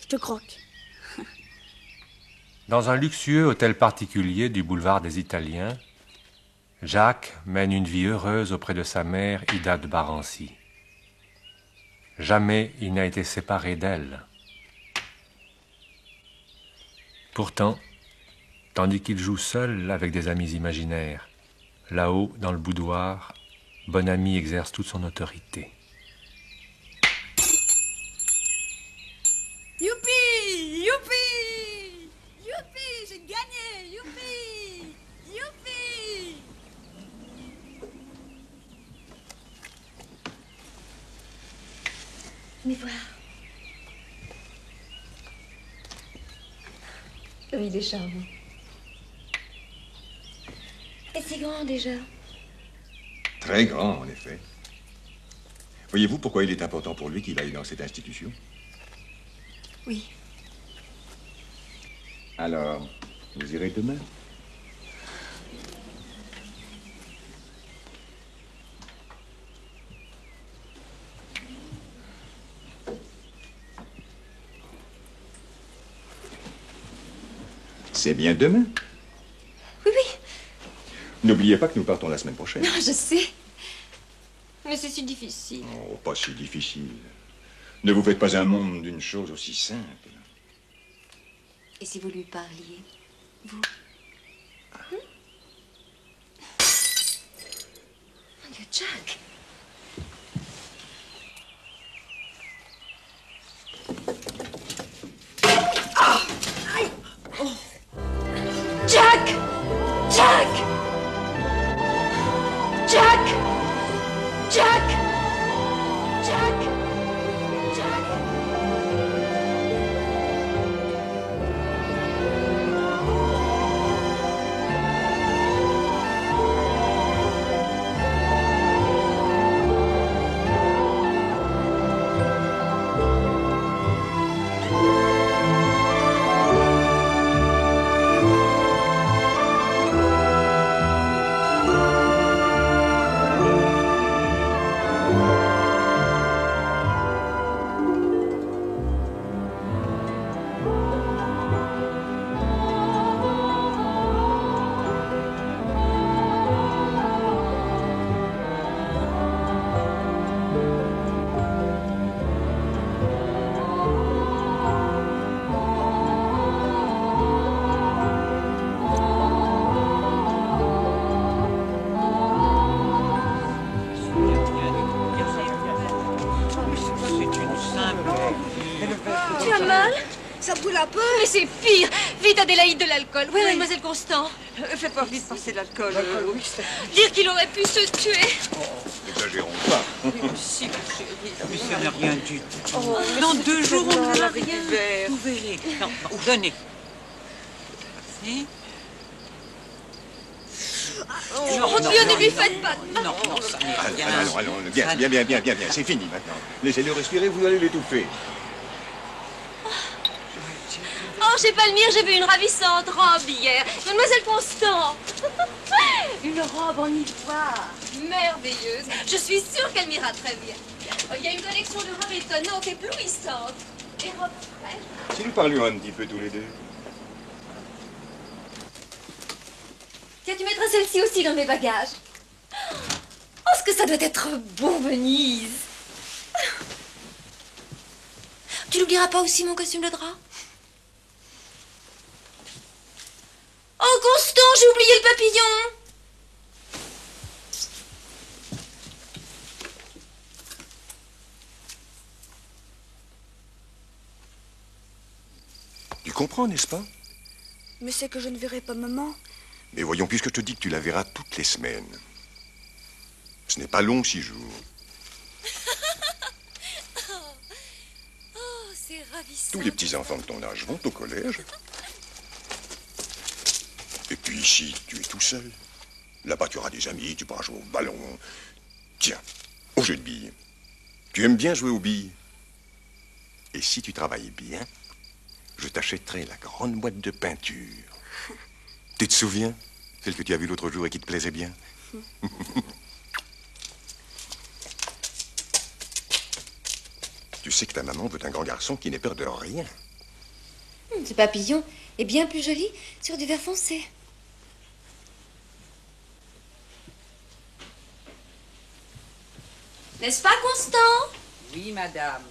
Je te croque. Dans un luxueux hôtel particulier du boulevard des Italiens, Jacques mène une vie heureuse auprès de sa mère, Ida de Barency. Jamais il n'a été séparé d'elle. Pourtant, tandis qu'il joue seul avec des amis imaginaires, là-haut, dans le boudoir, Bon-Ami exerce toute son autorité. Youpi! Youpi! Youpi! J'ai gagné! Youpi! Youpi! Venez voir. Comme il est charmant. Et c'est grand déjà. Très grand, en effet. Voyez-vous pourquoi il est important pour lui qu'il aille dans cette institution? Oui. Alors, vous irez demain? C'est bien demain. Oui, oui. N'oubliez pas que nous partons la semaine prochaine. Non, je sais. Mais c'est si difficile. Oh, pas si difficile. Ne vous faites pas un monde d'une chose aussi simple. Et si vous lui parliez, vous? Mon Dieu, Jack. Jack! Jack! Jack! Jack! Jack! Jack! Tu as mal? Ça brûle un peu? Mais c'est pire! Vite, Adélaïde, de l'alcool. Oui, mademoiselle Constant. Fais pas vite passer l'alcool. Oui, Dire qu'il aurait pu se tuer. N'exagérons pas. si, ma chérie. Mais ça n'a rien du tout. Oh, Dans 2 jours, on mal verra avec rien. du verre. Vous verrez. Non, non, donnez. Si. Oh Dieu, ne lui faites pas de mal. Non, non, ça n'est rien. Allons, bien. C'est fini maintenant. Laissez-le respirer, vous allez l'étouffer. Oh, chez Palmyre, j'ai vu une ravissante robe hier. Mademoiselle Constant. Une robe en ivoire. Merveilleuse. Je suis sûre qu'elle m'ira très bien. Il y a une collection de robes étonnantes, éblouissantes. Des robes fraîches. Si nous parlions un petit peu tous les deux. Tiens, tu mettras celle-ci aussi dans mes bagages. Oh, ce que ça doit être beau, Venise. Tu n'oublieras pas aussi mon costume de drap? Oh, Constant, j'ai oublié le papillon. Tu comprends, n'est-ce pas? Mais c'est que je ne verrai pas maman. Mais voyons, puisque je te dis que tu la verras toutes les semaines. Ce n'est pas long, 6 jours. Oh, c'est ravissant. Tous les petits-enfants de ton âge vont au collège. Et puis ici, tu es tout seul. Là-bas, tu auras des amis, tu pourras jouer au ballon. Tiens, au jeu de billes. Tu aimes bien jouer aux billes. Et si tu travailles bien, je t'achèterai la grande boîte de peinture. Tu te souviens? Celle que tu as vue l'autre jour et qui te plaisait bien. Tu sais que ta maman veut un grand garçon qui n'ait peur de rien. Ce papillon est bien plus joli sur du vert foncé. N'est-ce pas, Constant? Oui, madame.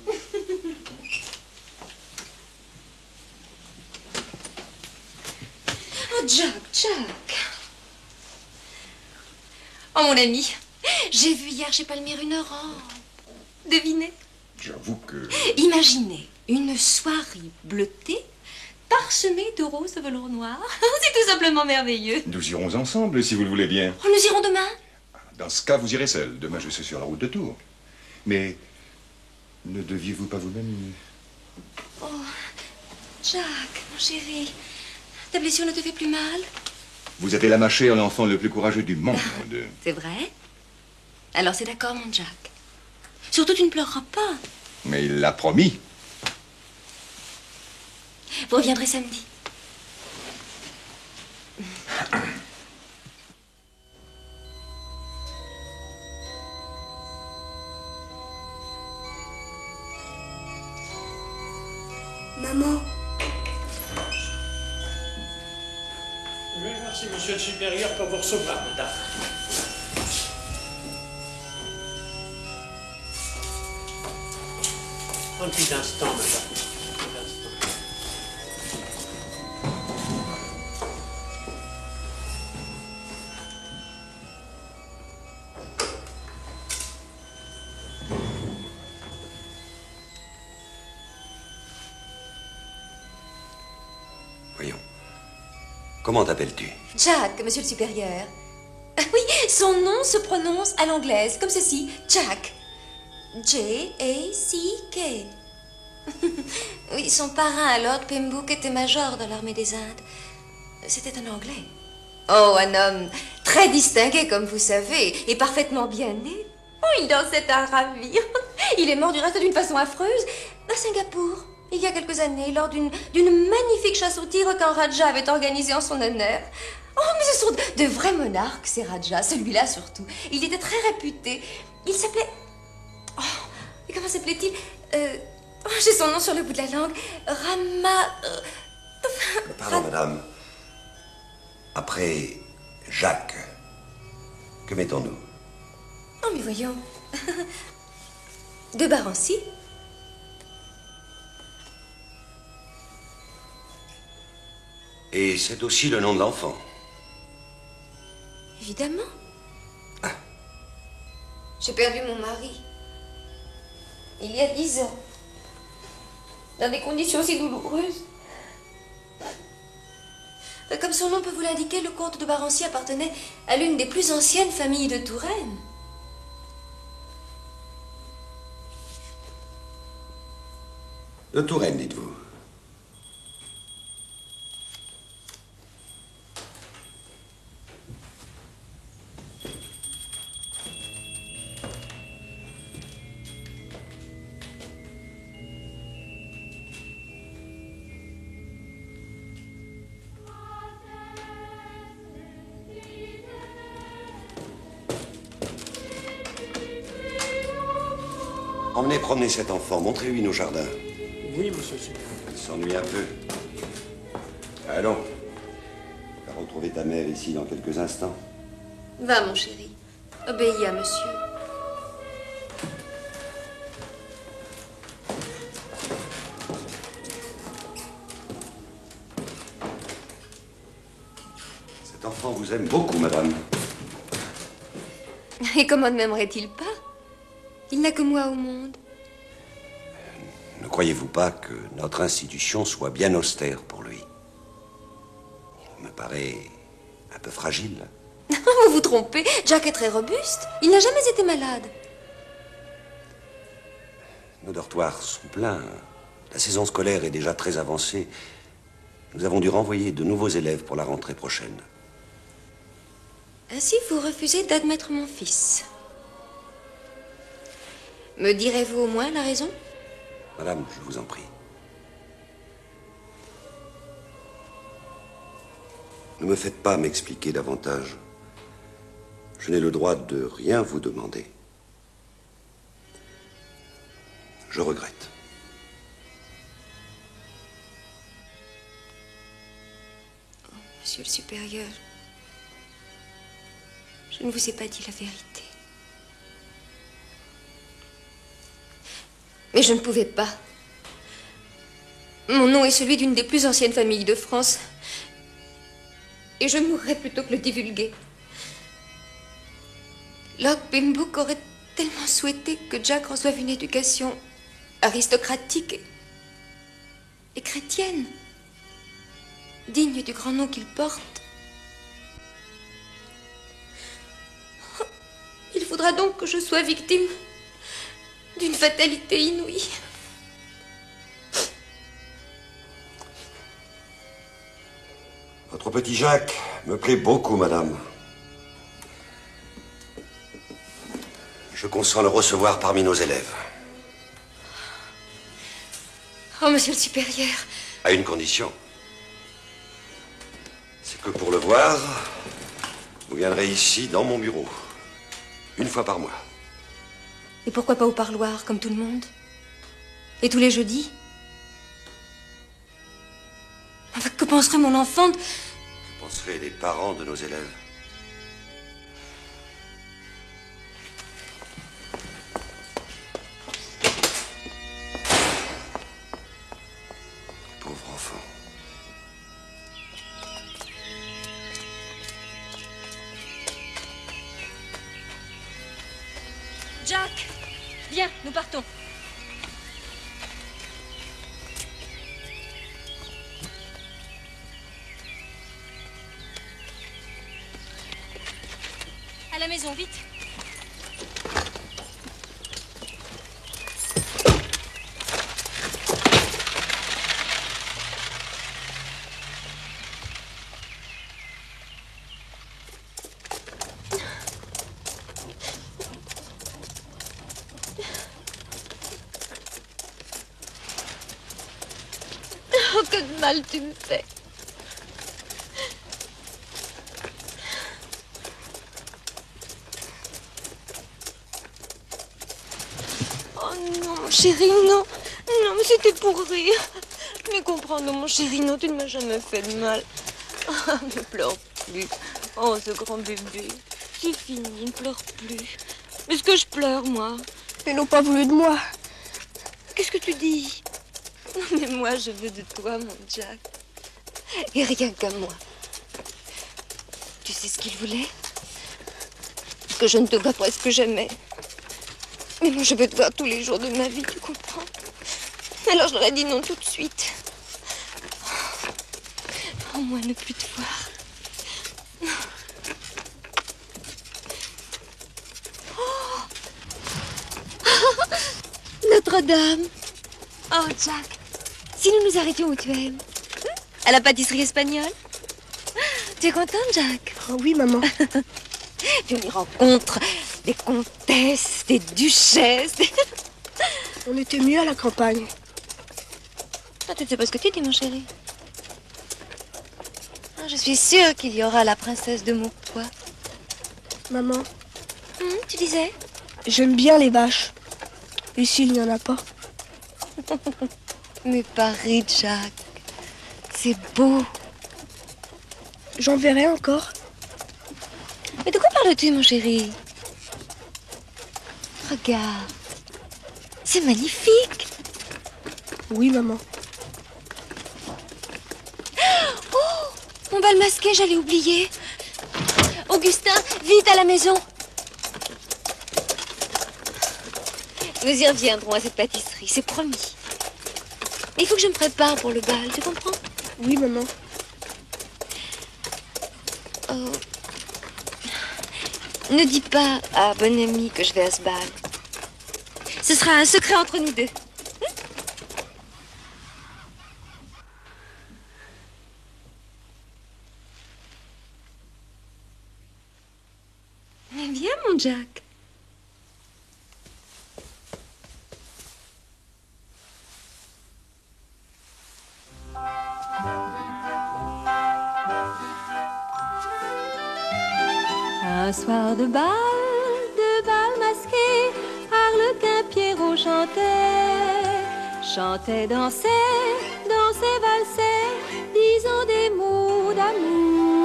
Oh, Jack. Oh, mon ami, j'ai vu hier chez Palmyre une robe. Devinez? J'avoue que... Imaginez une soirée bleutée parsemée de roses de velours noir. C'est tout simplement merveilleux. Nous irons ensemble, si vous le voulez bien. Oh, nous irons demain? Dans ce cas, vous irez seul. Demain, je suis sur la route de Tours. Mais ne deviez-vous pas vous-même... Oh, Jack, mon chéri, ta blessure ne te fait plus mal? Vous avez la mâchée à l'enfant le plus courageux du monde. C'est vrai? Alors c'est d'accord, mon Jack. Surtout, tu ne pleureras pas. Mais il l'a promis. Vous reviendrez samedi. Maman, Oui, merci, monsieur le supérieur, pour vous recevoir, madame. Un petit instant, madame. Un petit instant. Voyons. Comment t'appelles-tu? Jack, monsieur le supérieur. Oui, son nom se prononce à l'anglaise, comme ceci. Jack. J-A-C-K. Oui, son parrain, Lord Pembroke, était major dans l'armée des Indes. C'était un Anglais. Oh, un homme très distingué, comme vous savez, et parfaitement bien né. Oh, il dansait à ravir. Il est mort du reste d'une façon affreuse à Singapour, il y a quelques années, lors d'une magnifique chasse au tigre qu'un Raja avait organisée en son honneur. Oh, mais ce sont de vrais monarques, ces Rajas, celui-là surtout. Il était très réputé. Il s'appelait... Oh, et comment s'appelait-il? Oh, j'ai son nom sur le bout de la langue. Pardon, madame. Après Jacques, que mettons-nous? Oh, mais voyons. De Barancy. Et c'est aussi le nom de l'enfant. Évidemment. Ah. J'ai perdu mon mari. Il y a 10 ans. Dans des conditions si douloureuses. Comme son nom peut vous l'indiquer, le comte de Barancy appartenait à l'une des plus anciennes familles de Touraine. De Touraine, dites-vous? Emmenez promener cet enfant, montrez-lui nos jardins. Oui, monsieur le supérieur. Il s'ennuie un peu. Allons. Tu vas retrouver ta mère ici dans quelques instants. Va, mon chéri. Obéis à monsieur. Cet enfant vous aime beaucoup, madame. Et comment ne m'aimerait-il pas? Il n'a que moi au monde. Ne croyez-vous pas que notre institution soit bien austère pour lui? Il me paraît un peu fragile. Vous vous trompez. Jack est très robuste. Il n'a jamais été malade. Nos dortoirs sont pleins. La saison scolaire est déjà très avancée. Nous avons dû renvoyer de nouveaux élèves pour la rentrée prochaine. Ainsi, vous refusez d'admettre mon fils. Me direz-vous au moins la raison? Madame, je vous en prie. Ne me faites pas m'expliquer davantage. Je n'ai le droit de rien vous demander. Je regrette. monsieur le supérieur. Je ne vous ai pas dit la vérité. Mais je ne pouvais pas. Mon nom est celui d'une des plus anciennes familles de France. Et je mourrais plutôt que le divulguer. Lord Pembroke aurait tellement souhaité que Jack reçoive une éducation aristocratique et chrétienne, digne du grand nom qu'il porte. Il faudra donc que je sois victime d'une fatalité inouïe. Votre petit Jacques me plaît beaucoup, madame. Je consens le recevoir parmi nos élèves. Oh, monsieur le supérieur. À une condition. C'est que pour le voir, vous viendrez ici, dans mon bureau. Une fois par mois. Et pourquoi pas au parloir, comme tout le monde? Et tous les jeudis? Enfin, que penserait mon enfant de... Que penseraient les parents de nos élèves? Pauvre enfant. Jack, viens, nous partons. À la maison, vite. Oh, que de mal tu me fais. Oh non, mon chéri, non. Non, mais c'était pour rire. Mais comprends, non, mon chéri, non, tu ne m'as jamais fait de mal. Ah, ne pleure plus. Oh, ce grand bébé. C'est fini, ne pleure plus. Est-ce que je pleure, moi? Ils n'ont pas voulu de moi. Qu'est-ce que tu dis? Non, mais moi, je veux de toi, mon Jack. Et rien qu'à moi. Tu sais ce qu'il voulait? Que je ne te vois presque jamais. Mais moi, je veux te voir tous les jours de ma vie, tu comprends? Alors, je leur ai dit non tout de suite. Oh, moi, ne plus te voir. Oh. Notre-Dame. Oh, Jack, si nous nous arrêtions où tu aimes, à la pâtisserie espagnole. Tu es contente, Jack? Oh oui, maman. Tu y rencontres des comtesses, des duchesses. On était mieux à la campagne. Ah, tu ne sais pas ce que tu dis, mon chéri. Ah, je suis sûre qu'il y aura la princesse de mon poids. Maman, Tu disais? j'aime bien les vaches. Ici, il n'y en a pas. Mais Paris, Jack, c'est beau. J'en verrai encore. Mais de quoi parles-tu, mon chéri? Regarde, c'est magnifique. Oui, maman. Oh, mon bal masqué, j'allais oublier. Augustin, vite à la maison. Nous y reviendrons à cette pâtisserie, c'est promis. Il faut que je me prépare pour le bal, tu comprends? Oui, maman. Oh. Ne dis pas à bon ami que je vais à ce bal. Ce sera un secret entre nous deux. Mais viens, mon Jack. Un soir de bal masqué, Harlequin Pierrot chantait, dansait, valsait, disant des mots d'amour.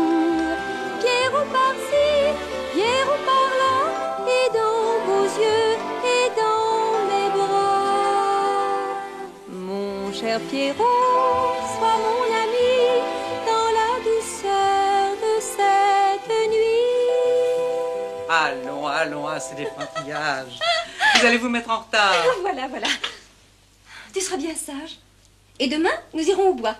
Père Pierrot, sois mon ami dans la douceur de cette nuit. Allons, allons, c'est des pointillages. Vous allez vous mettre en retard. Voilà, voilà. Tu seras bien sage. Et demain, nous irons au bois.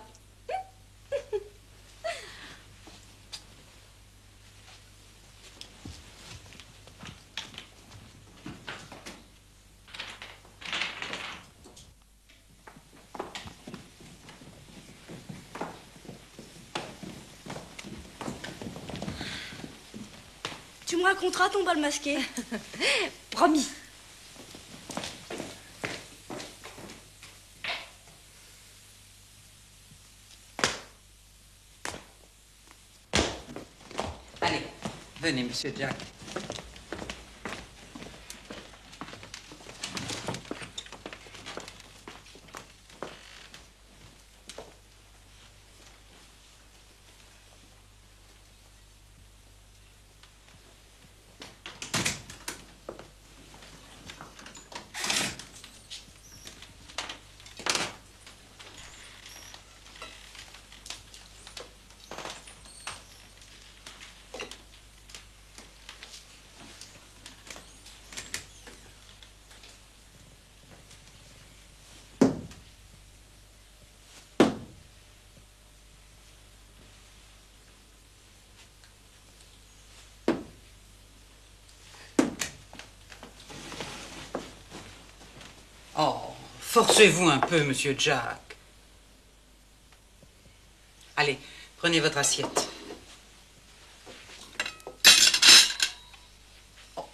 Tu me raconteras ton bal masqué. Promis. Allez, venez, monsieur Jack. Oh, forcez-vous un peu, monsieur Jack. Allez, prenez votre assiette. Oh.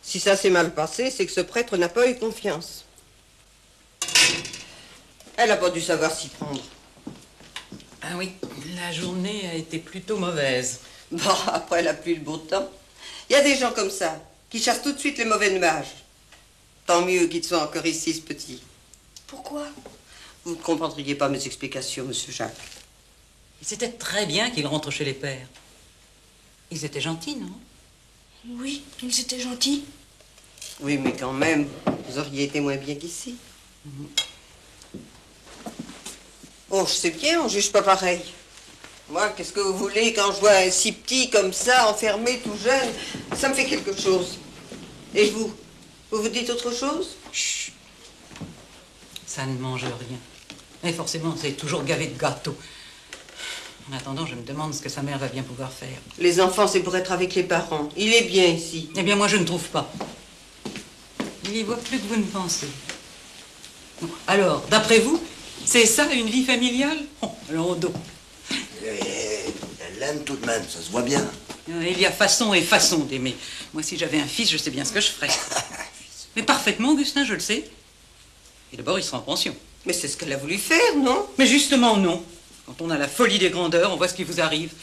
Si ça s'est mal passé, c'est que ce prêtre n'a pas eu confiance. Elle n'a pas dû savoir s'y prendre. Ah oui, la journée a été plutôt mauvaise. Bon, après la pluie, le beau temps. Il y a des gens comme ça, qui chassent tout de suite les mauvais nuages. Tant mieux qu'ils soient encore ici, ce petit. Pourquoi? Vous ne comprendriez pas mes explications, monsieur Jacques. Et c'était très bien qu'ils rentrent chez les pères. Ils étaient gentils, non? Oui, ils étaient gentils. Oui, mais quand même, vous auriez été moins bien qu'ici. Oh, je sais bien, on juge pas pareil. Moi, qu'est-ce que vous voulez, quand je vois un si petit comme ça, enfermé, tout jeune, ça me fait quelque chose. Et vous? Vous vous dites autre chose? Chut. Ça ne mange rien. Mais forcément, c'est toujours gavé de gâteaux. En attendant, je me demande ce que sa mère va bien pouvoir faire. Les enfants, c'est pour être avec les parents. Il est bien ici. Eh bien, moi, je ne trouve pas. Il y voit plus que vous ne pensez. Bon, alors, d'après vous, c'est ça, une vie familiale? Oh, alors au dos. Elle l'aime tout de même, ça se voit bien. Il y a façon et façon d'aimer. Moi, si j'avais un fils, je sais bien ce que je ferais. Mais parfaitement, Augustin, je le sais. Et d'abord, il sera en pension. Mais c'est ce qu'elle a voulu faire, non? Mais justement, non. Quand on a la folie des grandeurs, on voit ce qui vous arrive.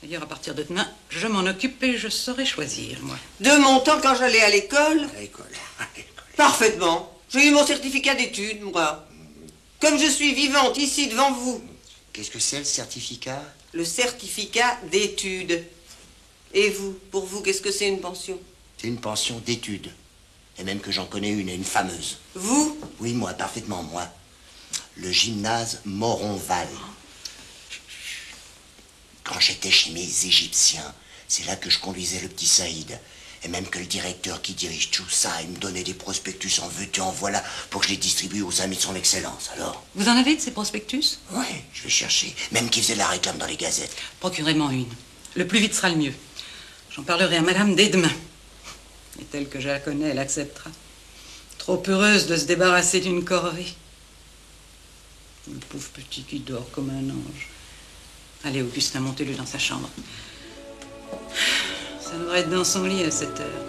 D'ailleurs, à partir de demain, je m'en occupe et je saurai choisir, moi. De mon temps, quand j'allais à l'école? À l'école. Parfaitement. J'ai eu mon certificat d'études, moi. Comme je suis vivante ici devant vous. Qu'est-ce que c'est, le certificat? Le certificat d'études. Et vous, pour vous, qu'est-ce que c'est une pension? C'est une pension d'études. Et même que j'en connais une, et une fameuse. Vous? Oui, moi, parfaitement, moi. Le gymnase Moronval. Quand j'étais chez mes Égyptiens, c'est là que je conduisais le petit Saïd. Et même que le directeur qui dirige tout ça, il me donnait des prospectus en veux-tu, en voilà, pour que je les distribue aux amis de son excellence, alors. Vous en avez de ces prospectus? Oui, je vais chercher. Même qui faisait la réclame dans les gazettes. Procurez-moi une. Le plus vite sera le mieux. J'en parlerai à madame dès demain. Et telle que je la connais, elle acceptera. Trop heureuse de se débarrasser d'une corvée. Le pauvre petit qui dort comme un ange. Allez, Augustin, montez-le dans sa chambre. Ça devrait être dans son lit à cette heure.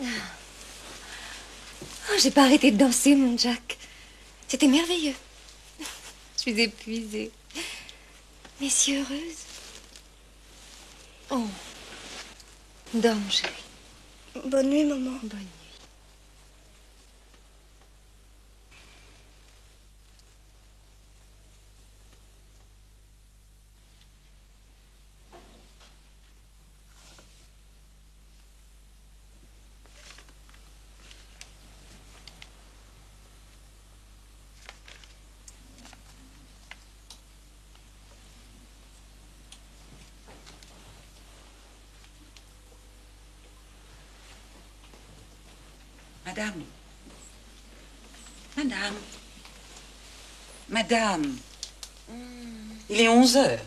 Oh, j'ai pas arrêté de danser, mon Jack. C'était merveilleux. Je suis épuisée. Mais si heureuse. Oh. Dors, mon chéri. Bonne nuit, maman. Bonne nuit. Madame. Madame. Madame. Il est 11 heures.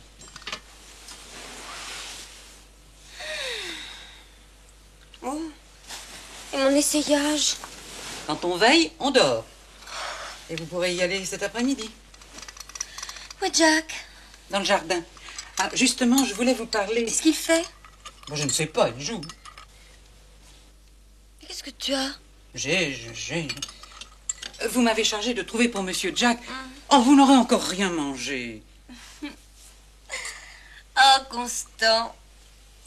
Oh. Et mon essayage? Quand on veille, on dort. Et vous pourrez y aller cet après-midi. Où est Jack? Dans le jardin. Ah, justement, je voulais vous parler. Qu'est-ce qu'il fait? Moi, je ne sais pas, il joue. Qu'est-ce que tu as? J'ai. Vous m'avez chargé de trouver pour Monsieur Jack. Oh, vous n'aurez encore rien mangé. Oh, Constant.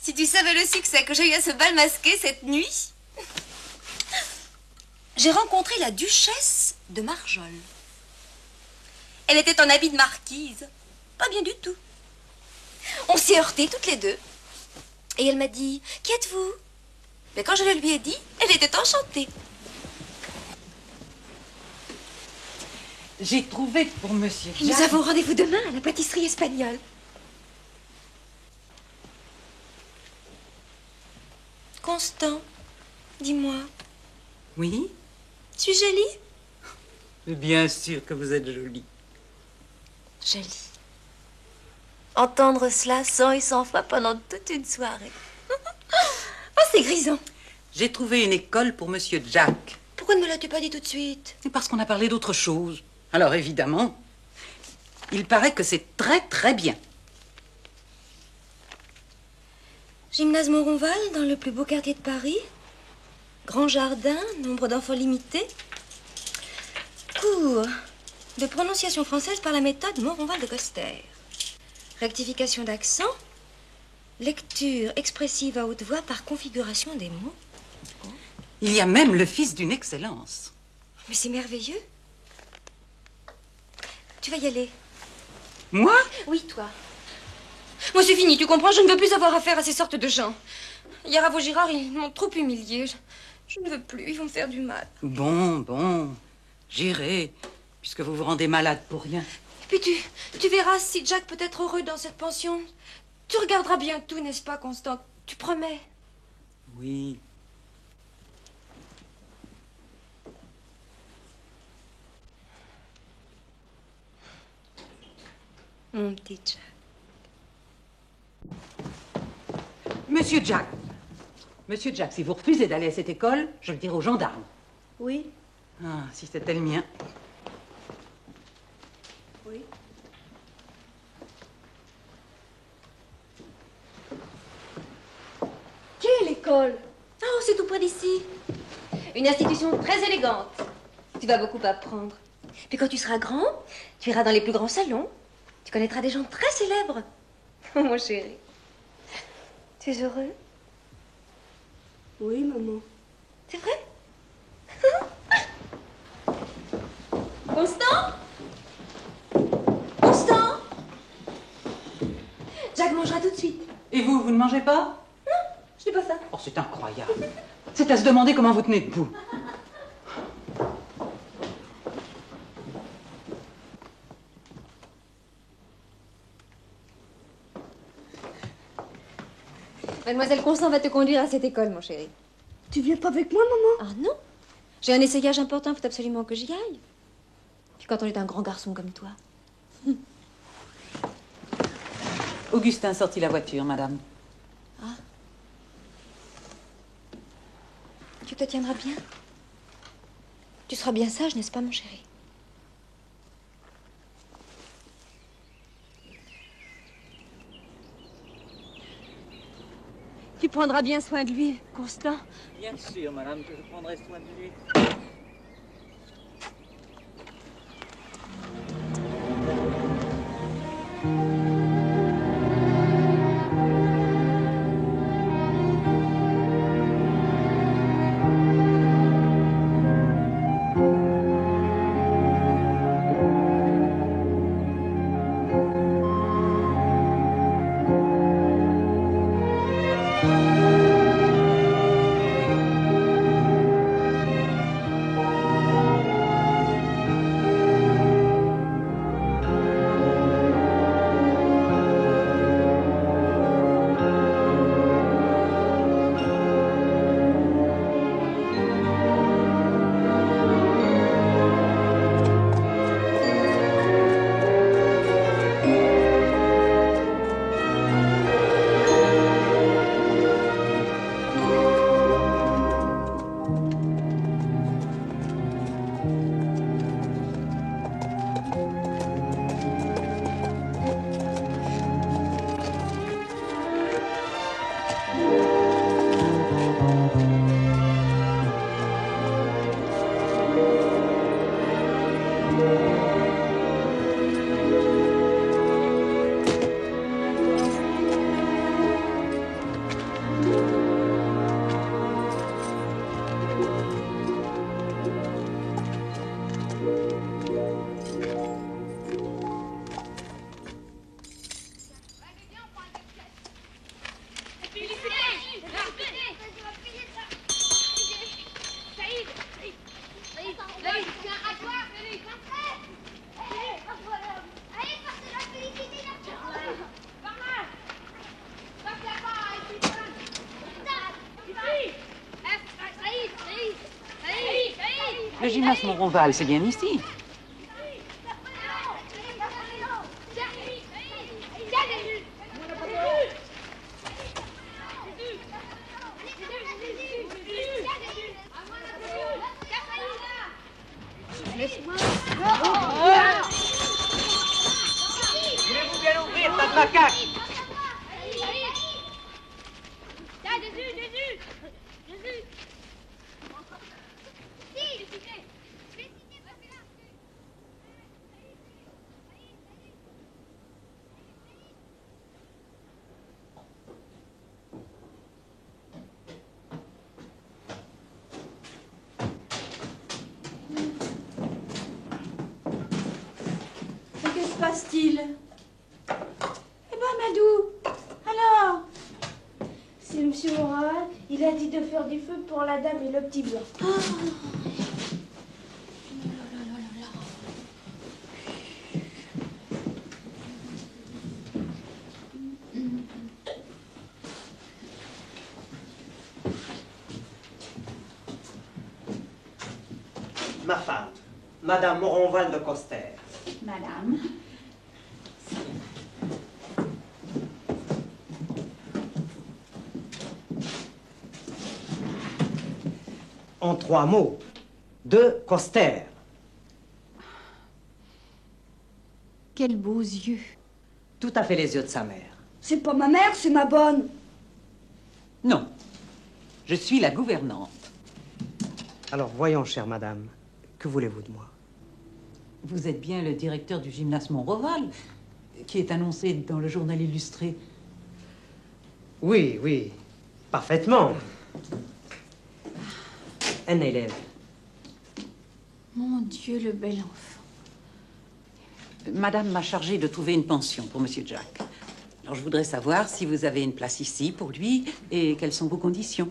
Si tu savais le succès que j'ai eu à ce bal masqué cette nuit. J'ai rencontré la duchesse de Marjol. Elle était en habit de marquise. Pas bien du tout. On s'est heurtés toutes les deux. Et elle m'a dit, qui êtes-vous? Mais quand je le lui ai dit, elle était enchantée. J'ai trouvé pour Monsieur Jack. Nous avons rendez-vous demain à la pâtisserie espagnole. Constant, dis-moi, Oui? suis-je jolie? Bien sûr que vous êtes jolie. Jolie. Entendre cela sans et sans fois pendant toute une soirée. Oh, c'est grisant. J'ai trouvé une école pour Monsieur Jack. Pourquoi ne me l'as-tu pas dit tout de suite? C'est parce qu'on a parlé d'autre chose. Alors évidemment, il paraît que c'est très très bien. Gymnase Montronval, dans le plus beau quartier de Paris. Grand jardin, nombre d'enfants limité. Cours de prononciation française par la méthode Montronval de Coster. Rectification d'accent. Lecture expressive à haute voix par configuration des mots. Il y a même le fils d'une excellence. Mais c'est merveilleux. Tu vas y aller. Moi? Oui, toi. Moi, c'est fini, tu comprends? Je ne veux plus avoir affaire à ces sortes de gens. Hier, à Vaugirard, ils m'ont trop humiliée. Je ne veux plus, ils vont me faire du mal. Bon, j'irai, puisque vous vous rendez malade pour rien. Et puis tu verras si Jack peut être heureux dans cette pension. Tu regarderas bien tout, n'est-ce pas, Constant? Tu promets? Oui. Mon petit Jack. Monsieur Jack. Monsieur Jack, si vous refusez d'aller à cette école, je le dirai aux gendarmes. Oui. Ah, si c'était le mien. Oui. Quelle école? Oh, c'est tout près d'ici. Une institution très élégante. Tu vas beaucoup apprendre. Puis quand tu seras grand, tu iras dans les plus grands salons. Tu connaîtras des gens très célèbres. Oh, mon chéri. Tu es heureux? Oui, maman. C'est vrai? Constant? Constant? Jack mangera tout de suite. Et vous, vous ne mangez pas? Non, je n'ai pas faim. Oh, c'est incroyable. C'est à se demander comment vous tenez debout. Mademoiselle Constant va te conduire à cette école, mon chéri. Tu viens pas avec moi, maman? Ah non? J'ai un essayage important, faut absolument que j'y aille. Puis quand on est un grand garçon comme toi. Augustin sortit la voiture, madame. Ah. Tu te tiendras bien? Tu seras bien sage, n'est-ce pas, mon chéri? Tu prendras bien soin de lui, Constant. Bien sûr, madame, que je prendrai soin de lui. Le gymnase Montronval, c'est bien ici. Voulez-vous bien ouvrir, tas de macaques? Que se passe-t-il? Eh ben, Madou, alors? C'est Monsieur Moral, il a dit de faire du feu pour la dame et le petit blanc. Ma femme, Madame Moronval de Coster. Madame. En 3 mots, de Coster. Quels beaux yeux. Tout à fait les yeux de sa mère. C'est pas ma mère, c'est ma bonne. Non, je suis la gouvernante. Alors voyons, chère madame, que voulez-vous de moi? Vous êtes bien le directeur du gymnase Montronval, qui est annoncé dans le journal illustré. Oui, oui, parfaitement. Un élève. Mon Dieu, le bel enfant. Madame m'a chargé de trouver une pension pour Monsieur Jack. Alors je voudrais savoir si vous avez une place ici pour lui et quelles sont vos conditions.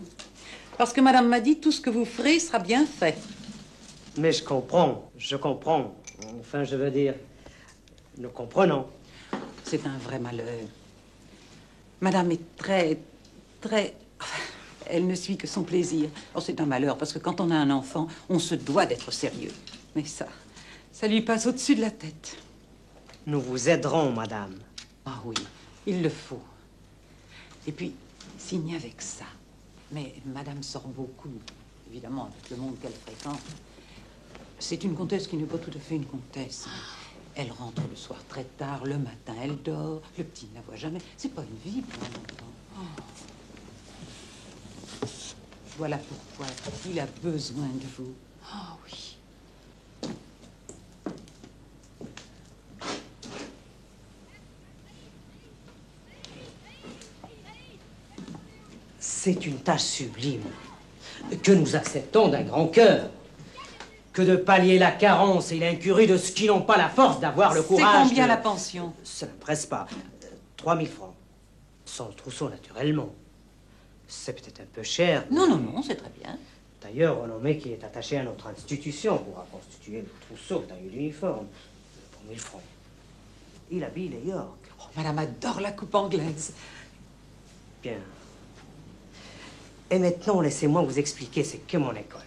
Parce que Madame m'a dit tout ce que vous ferez sera bien fait. Mais je comprends, je comprends. Enfin, je veux dire, nous comprenons. C'est un vrai malheur. Madame est très... Elle ne suit que son plaisir. Oh, c'est un malheur, parce que quand on a un enfant, on se doit d'être sérieux. Mais ça lui passe au-dessus de la tête. Nous vous aiderons, madame. Ah oui, il le faut. Et puis, s'il n'y avait que ça. Mais madame sort beaucoup, évidemment, avec le monde qu'elle fréquente. C'est une comtesse qui n'est pas tout à fait une comtesse. Elle rentre le soir très tard, le matin elle dort, le petit ne la voit jamais. C'est pas une vie pour un enfant. Voilà pourquoi il a besoin de vous. Oh oui. C'est une tâche sublime que nous acceptons d'un grand cœur. Que de pallier la carence et l'incurie de ceux qui n'ont pas la force d'avoir le courage. C'est combien la pension? Ça ne presse pas. 3000 francs. Sans le trousseau, naturellement. C'est peut-être un peu cher. Non, non, non, c'est très bien. D'ailleurs, Renommé, qui est attaché à notre institution, pourra constituer le trousseau taillé d'uniforme pour 1000 francs. Il habille les York. Oh, madame adore la coupe anglaise. Bien. Et maintenant, laissez-moi vous expliquer ce qu'est mon école.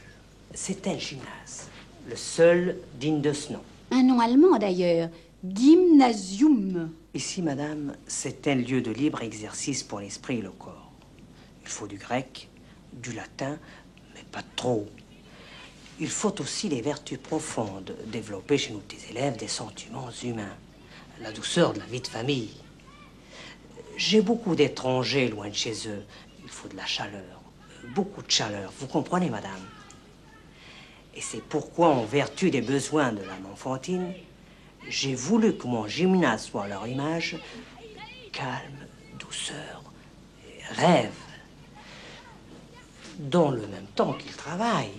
C'est un gymnase. Le seul digne de ce nom. Un nom allemand d'ailleurs. Gymnasium. Ici, madame, c'est un lieu de libre exercice pour l'esprit et le corps. Il faut du grec, du latin, mais pas trop. Il faut aussi les vertus profondes, développer chez nous des élèves des sentiments humains, la douceur de la vie de famille. J'ai beaucoup d'étrangers loin de chez eux. Il faut de la chaleur, beaucoup de chaleur. Vous comprenez, madame? Et c'est pourquoi, en vertu des besoins de l'âme enfantine, j'ai voulu que mon gymnase soit à leur image, calme, douceur, et rêve, dans le même temps qu'ils travaillent.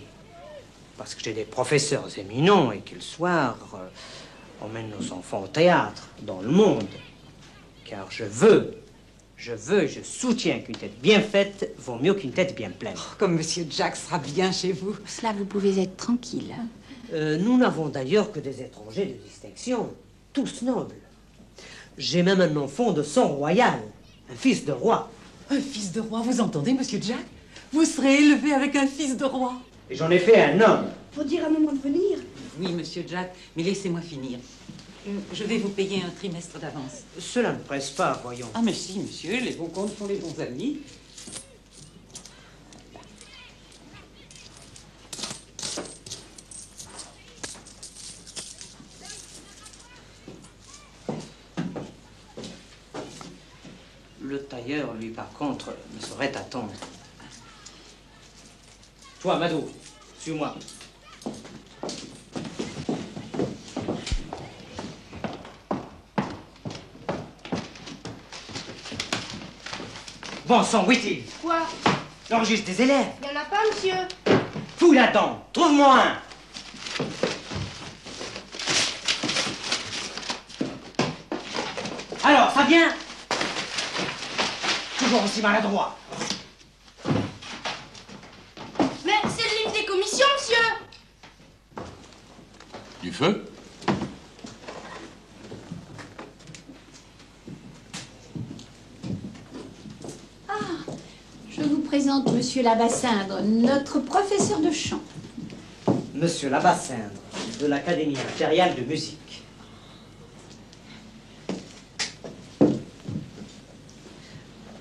Parce que j'ai des professeurs éminents et qu'ils soir emmènent nos enfants au théâtre, dans le monde. Car je soutiens qu'une tête bien faite vaut mieux qu'une tête bien pleine. Oh, comme Monsieur Jack sera bien chez vous. Cela, vous pouvez être tranquille. Nous n'avons d'ailleurs que des étrangers de distinction, tous nobles. J'ai même un enfant de sang royal, un fils de roi. Un fils de roi, vous entendez, Monsieur Jack? Vous serez élevé avec un fils de roi. Et j'en ai fait un homme. Faut dire à maman de venir. Oui, Monsieur Jack, mais laissez-moi finir. Je vais vous payer un trimestre d'avance. Cela ne presse pas, voyons. Ah, mais si, monsieur, les bons comptes font les bons amis. Le tailleur, lui, par contre, ne saurait attendre. Toi, Mado, suis-moi. Bon sang, Whitty. Quoi? L'enregistre des élèves. Y en a pas, monsieur? Fous là-dedans. Trouve-moi un. Alors, ça vient? Toujours aussi maladroit. Mais c'est le livre des commissions, monsieur! Du feu? Je vous présente Monsieur Labassindre, notre professeur de chant. Monsieur Labassindre, de l'Académie impériale de musique.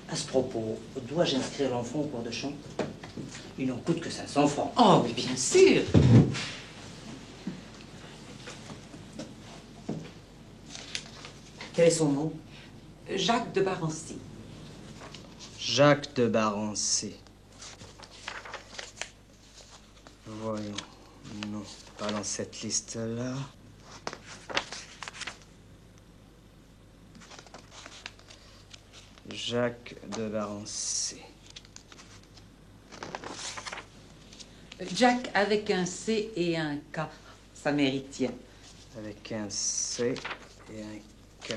À ce propos, dois-je inscrire l'enfant au cours de chant? Il n'en coûte que 500 francs. Oh, mais bien sûr. Quel est son nom? Jacques de Barancy. Jacques de Barancy. Voyons. Non, pas dans cette liste-là. Jacques de Barancy. Jack avec un C et un K. Ça mérite, tiens. Avec un C et un K.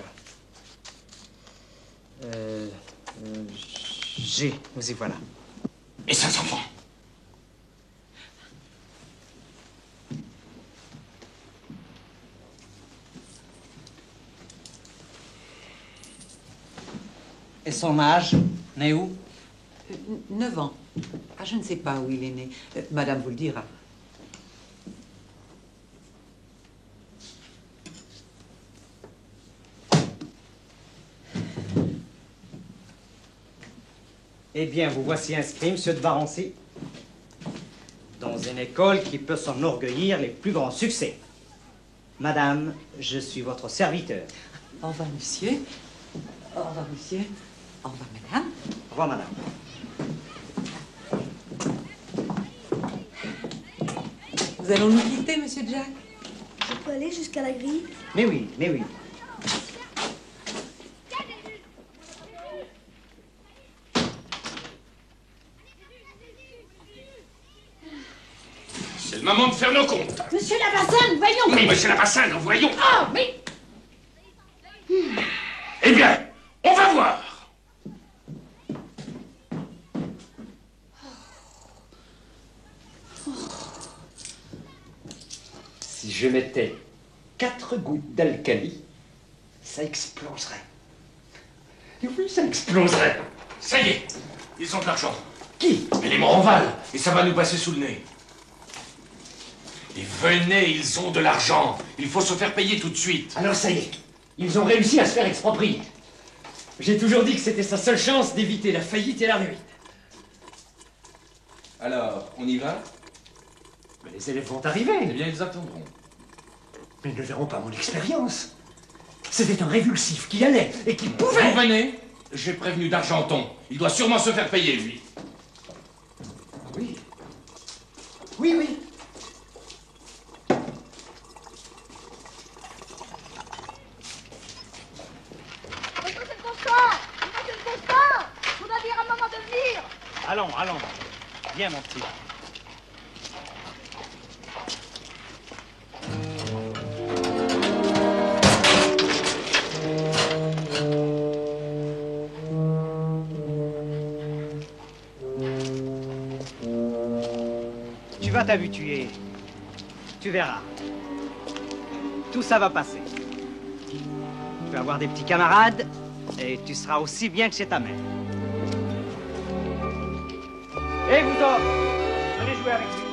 G, nous y voilà. Et 500 francs. Et son âge? Né où? 9 ans. Ah, je ne sais pas où il est né. Madame vous le dira. Eh bien, vous voici inscrit, monsieur de Barancy, dans une école qui peut s'enorgueillir les plus grands succès. Madame, je suis votre serviteur. Au revoir, monsieur. Au revoir, monsieur. Au revoir, madame. Au revoir, madame. Nous allons nous quitter, monsieur Jack. Je peux aller jusqu'à la grille? Mais oui, mais oui. C'est le moment de faire nos comptes. Monsieur Labassane, voyons. Oui, monsieur Labassane, voyons. Ah, mais... Eh bien, on va voir. Si je mettais 4 gouttes d'alcali, ça exploserait. Et oui, ça exploserait. Ça y est, ils ont de l'argent. Qui? Mais les Moronval, et ça va nous passer sous le nez. Et venez, ils ont de l'argent. Il faut se faire payer tout de suite. Alors ça y est, ils ont réussi à se faire exproprier. J'ai toujours dit que c'était sa seule chance d'éviter la faillite et la ruine. Alors, on y va? Mais les élèves vont arriver. Eh bien, ils attendront. Mais ils ne verront pas mon expérience. C'était un révulsif qui allait et qui pouvait... Vous venez? J'ai prévenu d'Argenton. Il doit sûrement se faire payer, lui. Oui. Oui, oui. Faudra dire à maman de venir. Allons, allons. Viens, mon petit. Tu vas t'habituer. Tu verras. Tout ça va passer. Tu vas avoir des petits camarades et tu seras aussi bien que chez ta mère. Et vous autres, allez jouer avec lui.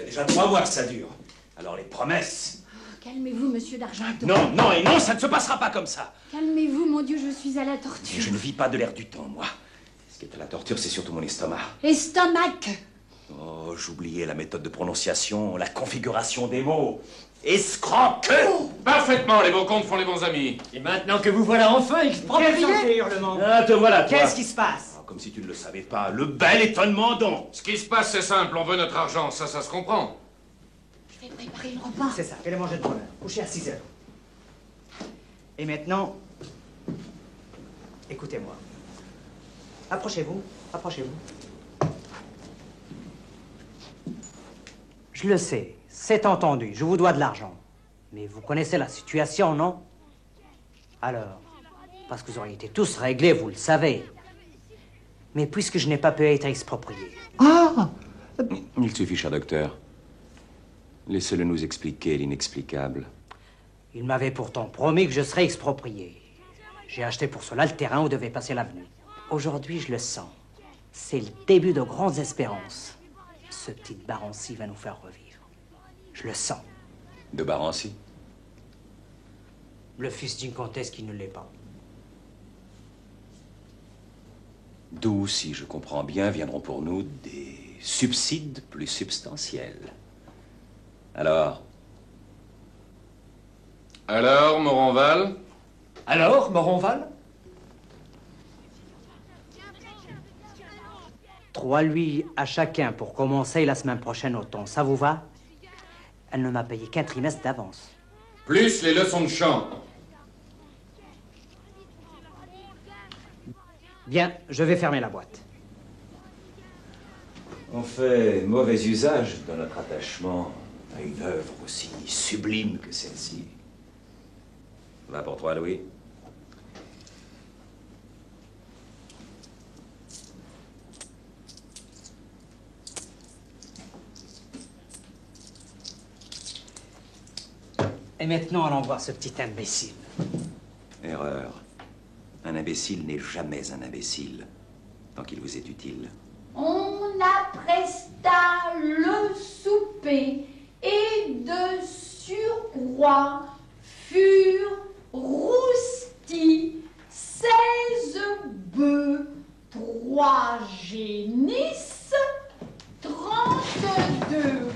Déjà 3 mois que ça dure. Alors les promesses... Calmez-vous, monsieur d'Argenton. Non, non et non, ça ne se passera pas comme ça. Calmez-vous, mon Dieu, je suis à la Mais torture. je ne vis pas de l'air du temps, moi. Ce qui est à la torture, c'est surtout mon estomac. Estomac. Oh, j'oubliais la méthode de prononciation, la configuration des mots. Escroqueux. Parfaitement, les bons comptes font les bons amis. Et maintenant que vous voilà enfin exproprié... Quels sont ces hurlements? Ah, te voilà, toi. Qu'est-ce qui se passe? Ah, comme si tu ne le savais pas. Le bel étonnement donc. Ce qui se passe, c'est simple. On veut notre argent. Ça se comprend. Je vais préparer le repas. C'est ça, qu'elle est mangée de bonne heure. Coucher à 6 heures. Et maintenant, écoutez-moi. Approchez-vous, approchez-vous. Je le sais, c'est entendu, je vous dois de l'argent. Mais vous connaissez la situation, non? Alors, parce que vous auriez été tous réglés, vous le savez. Mais puisque je n'ai pas pu être exproprié. Ah! Il suffit, cher docteur. Laissez-le nous expliquer l'inexplicable. Il m'avait pourtant promis que je serais exproprié. J'ai acheté pour cela le terrain où devait passer l'avenue. Aujourd'hui, je le sens. C'est le début de grandes espérances. Ce petit Barancy va nous faire revivre. Je le sens. De Barancy? Le fils d'une comtesse qui ne l'est pas. D'où, si je comprends bien, viendront pour nous des subsides plus substantiels. Alors, Moronval? Alors, Moronval? 3 louis à chacun pour commencer la semaine prochaine au temps. Ça vous va? Elle ne m'a payé qu'un trimestre d'avance. Plus les leçons de chant. Bien, je vais fermer la boîte. on fait mauvais usage de notre attachement à une œuvre aussi sublime que celle-ci. Va pour toi, Louis. Et maintenant, allons voir ce petit imbécile. Erreur. Un imbécile n'est jamais un imbécile, tant qu'il vous est utile. On appresta le souper. souper et de surcroît furent roustis 16 bœufs, 3 génisses, 32.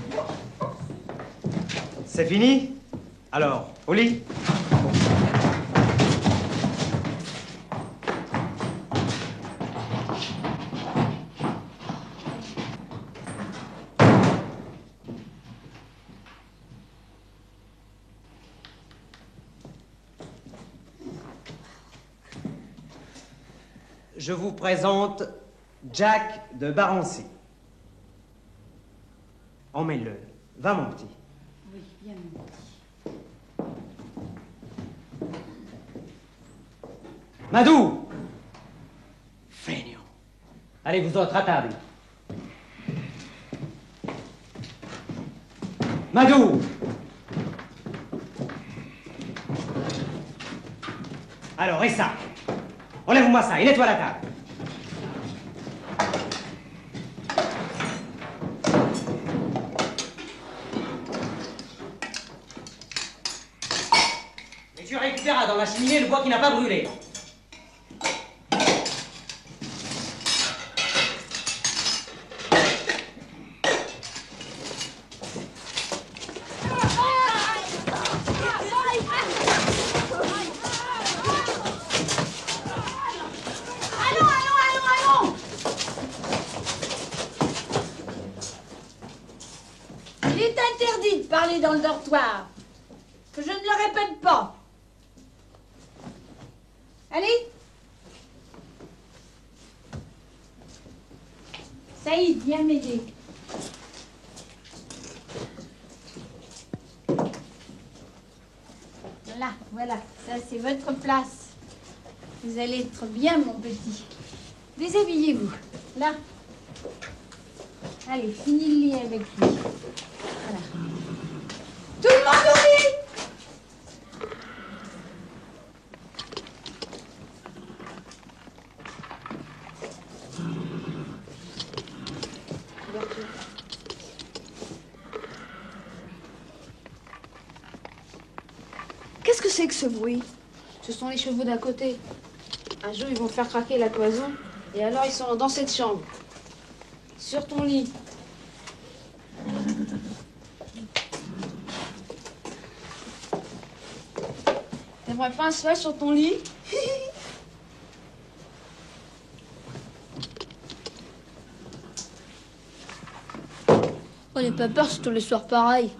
C'est fini? Alors, au lit? Je vous présente Jack de Barancy. Emmène-le. Va, mon petit. Oui, bien mon petit. Madou! Feignant. Allez, vous autres, à table. Madou! Alors, et ça? Enlève-moi ça et nettoie la table. Et tu récupéreras dans la cheminée le bois qui n'a pas brûlé. Dans le dortoir. Que je ne le répète pas. Allez. Saïd, viens m'aider. Voilà, ça c'est votre place. Vous allez être bien, mon petit. Déshabillez-vous. Là. Allez, finis le lit avec lui. Voilà. Tout le monde au lit! Qu'est-ce que c'est que ce bruit? Ce sont les chevaux d'à côté. Un jour, ils vont faire craquer la cloison, et alors ils sont dans cette chambre. Sur ton lit. T'aimerais pas un soir sur ton lit? On n'a pas peur, c'est tous les soirs pareil.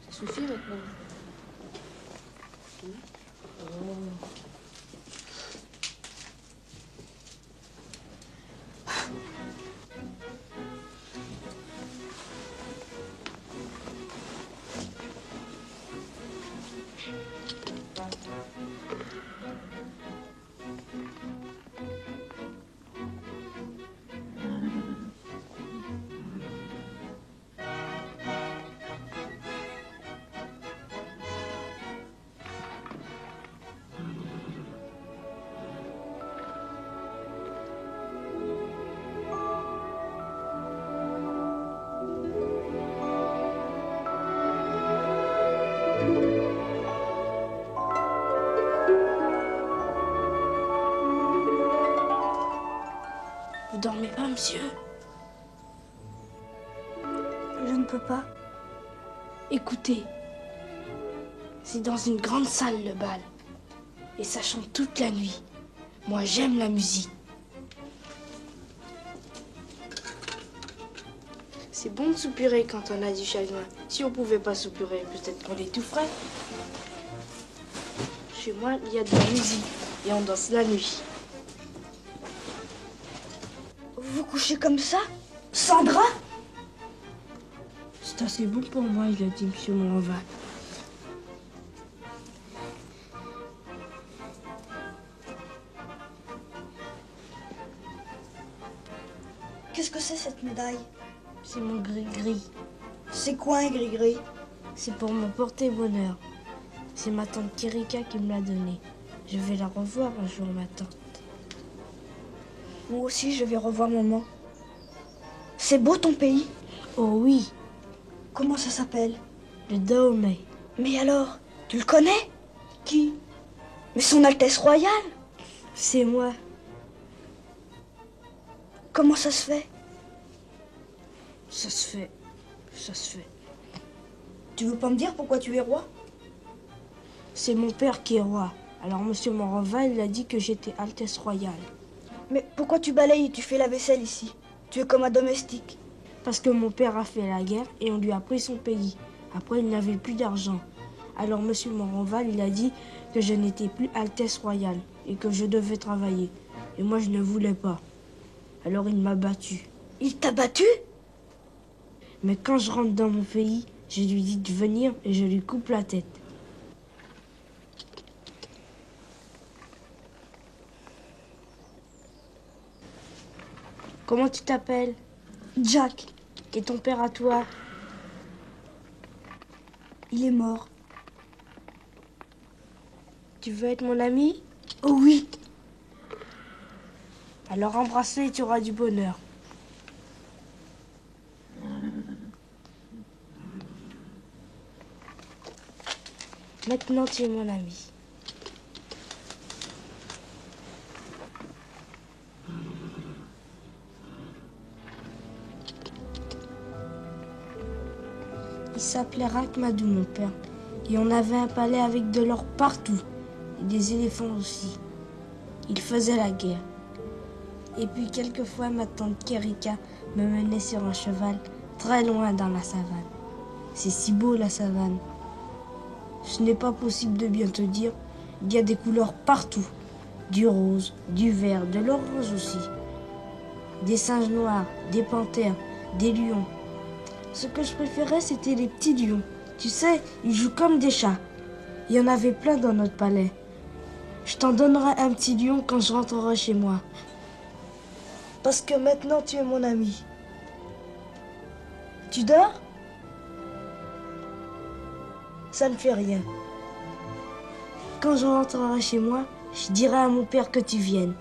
Ça suffit maintenant. Vous dormez pas, monsieur? Je ne peux pas. Écoutez, C'est dans une grande salle le bal. Et ça chante toute la nuit. Moi j'aime la musique. C'est bon de soupirer quand on a du chagrin. Si on pouvait pas soupirer, peut-être qu'on étoufferait. Chez moi, il y a de la musique et on danse la nuit. Vous vous couchez comme ça? Sans drap? C'est assez bon pour moi, il a dit M. Moranval. Qu'est-ce que c'est cette médaille? C'est mon gris-gris. C'est quoi un gris-gris? C'est pour me porter bonheur. C'est ma tante Kirika qui me l'a donné. Je vais la revoir un jour, ma tante. Moi aussi, je vais revoir maman. C'est beau ton pays? Oh oui. Comment ça s'appelle? Le Dahomey. Mais alors, tu le connais? Qui? Mais son Altesse Royale? C'est moi. Comment ça se fait? Ça se fait. Ça se fait. Tu veux pas me dire pourquoi tu es roi? C'est mon père qui est roi. Alors Monsieur Moranval, il a dit que j'étais Altesse Royale. Mais pourquoi tu balayes et tu fais la vaisselle ici? Tu es comme un domestique. Parce que mon père a fait la guerre et on lui a pris son pays. Après, il n'avait plus d'argent. Alors Monsieur Moranval, il a dit que je n'étais plus Altesse Royale et que je devais travailler. Et moi, je ne voulais pas. Alors il m'a battu. Il t'a battu? Mais quand je rentre dans mon pays, je lui dis de venir et je lui coupe la tête. Comment tu t'appelles? Jack. Et ton père à toi? Il est mort. Tu veux être mon ami? Oh oui. Alors embrasse-le et tu auras du bonheur. Maintenant, tu es mon ami. Il s'appelait Rachmadou, mon père. Et on avait un palais avec de l'or partout. Et des éléphants aussi. Il faisait la guerre. Et puis quelquefois, ma tante Kirika me menait sur un cheval très loin dans la savane. C'est si beau, la savane. Ce n'est pas possible de bien te dire. Il y a des couleurs partout. Du rose, du vert, de l'or rose aussi. Des singes noirs, des panthères, des lions. Ce que je préférais, c'était les petits lions. Tu sais, ils jouent comme des chats. Il y en avait plein dans notre palais. Je t'en donnerai un petit lion quand je rentrerai chez moi. Parce que maintenant, tu es mon ami. Tu dors? Ça ne fait rien. Quand je rentrerai chez moi, je dirai à mon père que tu viennes.